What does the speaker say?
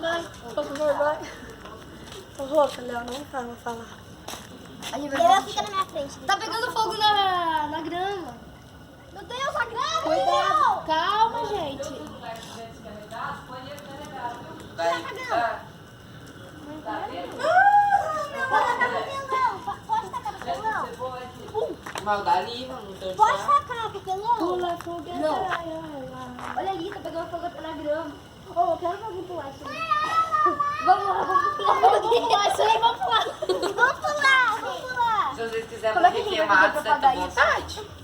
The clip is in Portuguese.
Ai, tô com vergonha. Ô, Rosa, Léo, não fala, vou falar. Aí Ela fica na minha frente. Tá pegando fogo na grama. Meu Deus, a grama! Cuidado. Calma, gente. Pode tacar papelão? Mal dali, não tem Pode tacar papelão? Pula fogueira. Não. Ai, ai, ai. Olha ali, tá pegando fogo na grama. Ô, eu quero que alguém pular isso aí. Vamos lá, vamos pular. Vamos pular isso aí, vamos pular. Vamos pular, vamos pular. Se vocês quiserem Como é que morrer a gente vai fazer queimados, pra tá apagar isso? vontade.